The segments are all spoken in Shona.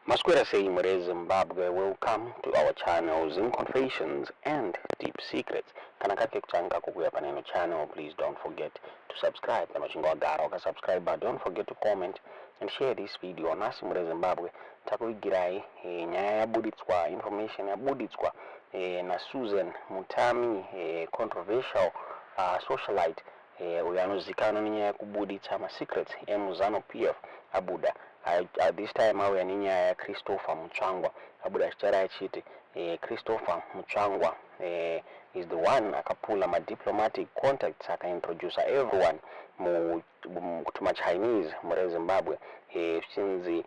Masquera say Mure Zimbabwe, welcome to our channel Zim Confessions and Deep Secrets. Kana kake kuchanga kukuya paneno channel, please don't forget to subscribe. Kama chingo agara waka subscribe, but don't forget to comment and share this video. Nasi Mure Zimbabwe takuigirai nyaya yabuditswa, information yabuditswa na Susan Mutami, controversial socialite uyanozikana ninyaya yakubuditsa ma secrets emuzano PF abuda. This time awe ninyaya ya Christopher Mutsvangwa abuda achitara achiti Christopher Mutsvangwa is the one akapula ma diplomatic contacts akaintroduce everyone kutuma Chinese muri Zimbabwe since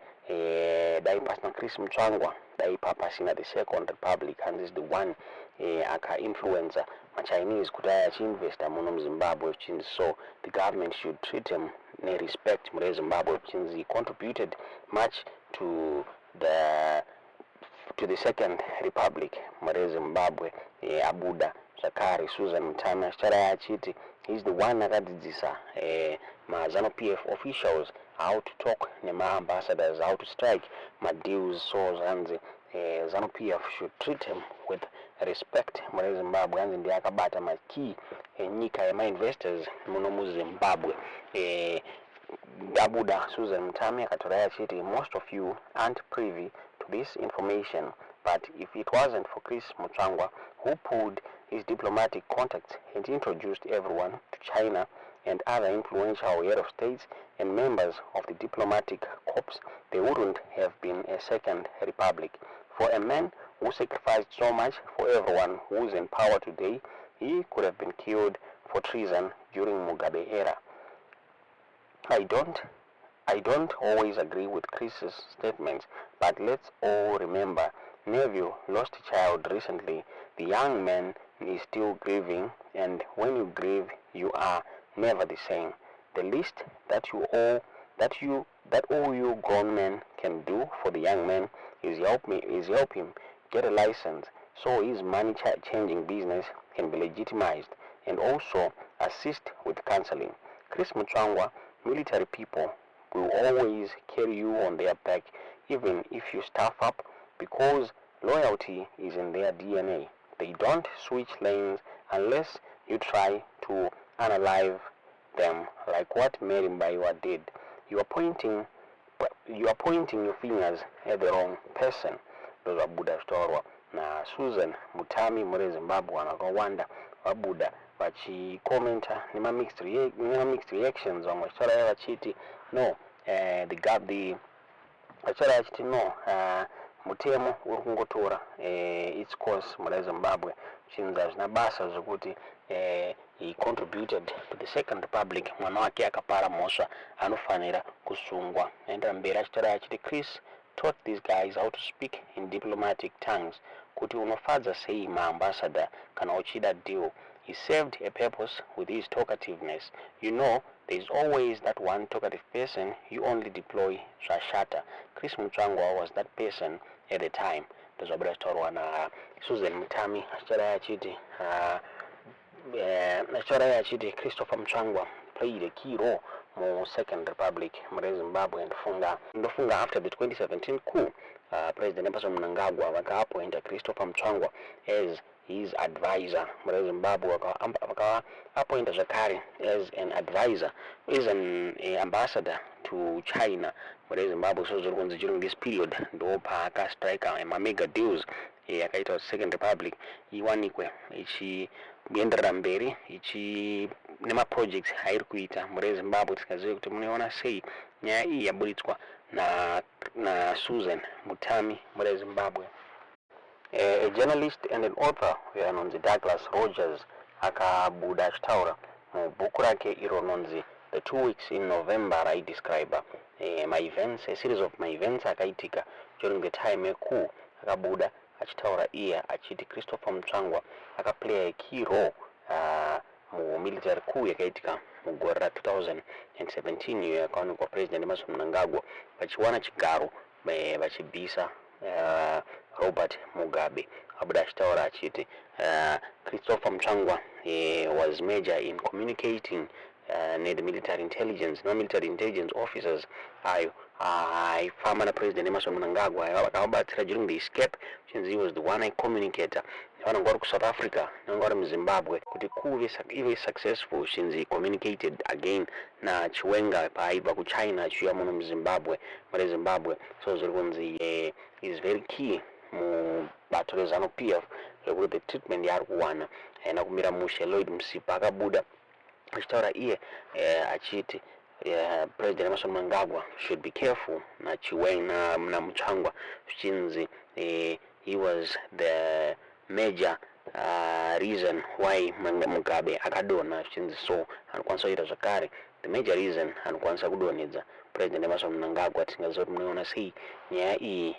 dai pasna Chris Mutsvangwa dai papa sina the Second Republic, and is the one aka influencer ma Chinese kutaya achinvesta muno Zimbabwe, so the government should treat him ne respect muri Zimbabwe since he contributed much to the Second Republic muri Zimbabwe. Abuda Zakari Susan Mutami achitara achiti he's the one akadzidzisa ma ZANU PF officials how to talk nema ambassadors, how to strike ma deals, so Hanzi ZANU PF should treat him with respect muri Zimbabwe. Hanzi ndiye akabata ma key Enyika yema investors muno mu Zimbabwe. Abuda Susan Mutami akatora achiti most of you aren't privy to this information, but if it wasn't for Chris Mutsvangwa, who pulled his diplomatic contacts and introduced everyone to China and other influential head of states and members of the diplomatic corps, there wouldn't have been a Second Republic. For a man who sacrificed so much for everyone who is in power today, he could have been killed for treason during Mugabe era. I don't always agree with Chris's statements, but let's all remember Neville lost a child recently. The young man is still grieving, and when you grieve, you are never the same. The least that all you grown men can do for the young man is help him get a license so his money changing business can be legitimized, and also assist with counseling. Chris Mutsvangwa, military people will always carry you on their back even if you stuff up, because loyalty is in their DNA. They don't switch lanes unless you try to unalive them like what Mary Mbayiwa did. You are pointing your fingers at the wrong person. Those are Buddha story. Na Susan Mutami muri Zimbabwe anakawanda wabuda bachi commenter nima mixed reactions on wachara ya wachiti no the wachara ya chiti no mutemo urukungotora its course muri Zimbabwe chinza zvinabasa zokuti he contributed to the Second Republic. Mwana wake akapara mosva anofanira kusungwa. Enda mberi achitara achiti Chris taught these guys how to speak in diplomatic tongues kuti unofadza sei maambassador kana uchida deal. He served a purpose with his talkativeness. You know, there's always that one talkative person you only deploy zvashata. Chris Mutsvangwa was that person at the time. Ndozvabira taurwa na Susan Mutami achitara achiti Christopher Mutsvangwa played a key role mu Second Republic muri Zimbabwe. Ndofunga after the 2017 coup, President Mnangagwa vaka-appointa Christopher Mutsvangwa as his advisor muri Zimbabwe, vaka-appointa zvakare as an advisor, as an ambassador to China muri Zimbabwe. So zviri kunzi during this period ndo paakastrika mega deals akaita Second Republic iwanikwe ichienderera mberi nema projects hairi kuita muri Zimbabwe. Tikazive kuti munoona sei nyaya iyi yabuditswa na Susan Mutami muri Zimbabwe. A journalist and an author anonzi Douglas Rogers akabuda achitaura mubhuku rake iro nonzi The 2 Weeks in November raidescribe a series of my events akaitika during the time yecoup. Akabuda achitaura iye achiti Christopher Mutsvangwa akaplay a key role mu military coup yakaitika mugore ra 2017 iyo yakaonekwa President Mnangagwa vachiwana chigaro vachibvisa Robert Mugabe. Abuda achitaura achiti Christopher Mutsvangwa was major in communicating the military intelligence. No military intelligence officers I former President Mnangagwa akabatsira during the escape, since he was the one communicator. Vanongora ku South Africa, nongora mu Zimbabwe kuti kuve successful since he communicated again na Chiwenga paibva ku China chiya muno mu Zimbabwe, so zirikunzi is very key mu bato rezano PF with the treatment yari kuwana nakumira mushe Lloyd Msipa akabuda achitaura iye achiti President Mnangagwa should be careful na Chiwenga na Mutsvangwa chinzi he was the major reason why Mugabe akadona chinzi, so anokwanisa kuita zvakare the major reason anokwanisa kudonedza President Mnangagwa tingazoti munoona sei nyaya iyi.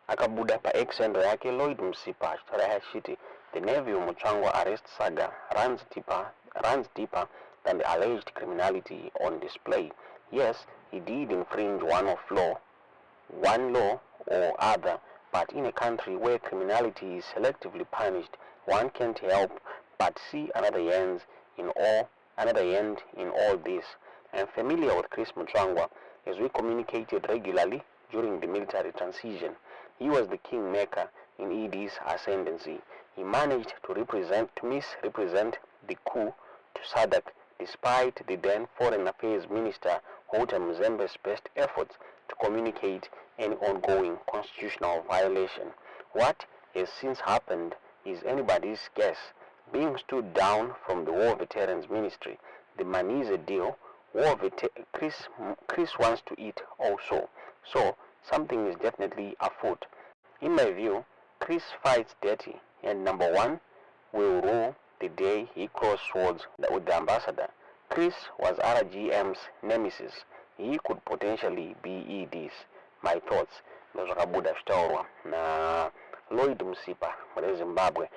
Akabuda pa ex-handle yake Lloyd Msipa achitaura achiti the Neville Mutsvangwa arrest saga runs deeper than the alleged criminality on display. Yes, he did infringe one law or other, but in a country where criminality is selectively punished, one can't help but see another end in all this. I am familiar with Chris Mutsvangwa as we communicated regularly during the military transition. He was the kingmaker in ED's ascendancy. He managed to misrepresent the coup to SADC despite the then Foreign Affairs Minister Walter Mzembe's best efforts to communicate any ongoing constitutional violation. What has since happened is anybody's guess. Being stood down from the War Veterans Ministry, the Manize deal, Chris wants to eat also. So something is definitely afoot. In my view, Chris fights dirty, and number one will rule the day he crossed swords with the ambassador. Chris was RGM's nemesis. He could potentially be ED's. My thoughts. Ndozvakabuda zvitaurwa na Lloyd Msipa mu Zimbabwe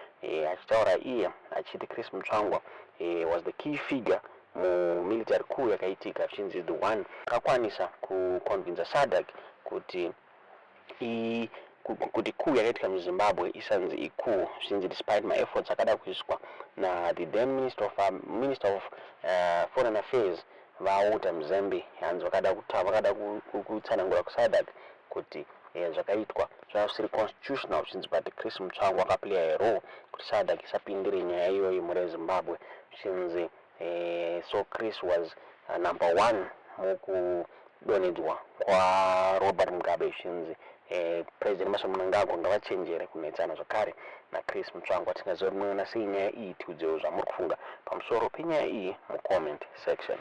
achitaura iye achiti Chris Mutsvangwa was the key figure mu military coup yakaitika, since is the one akakwanisa kuconvince SADC kuti coup yakaitika mu Zimbabwe isanzi icoup, since despite my efforts akada kuiswa na the then Minister of Foreign Affairs vaota Mzembe hanzi vakada kutsanangura ku SADC kuti zvakaitwa zvasiri constitutional, since but Chris Mutsvangwa akaplay a role kuti SADC isapindire nyaya iyoyi mu Zimbabwe, since so Chris was number one mukudonedzwa kwa Robert Mugabe, since President Mnangagwa ngavachenjere kunetsana zvakare na Chris Mutsvangwa. Tingazori munoona sei nyaya iyi tiudzewo zvamuri kufunga pamusoro penyaya iyi mu comment section.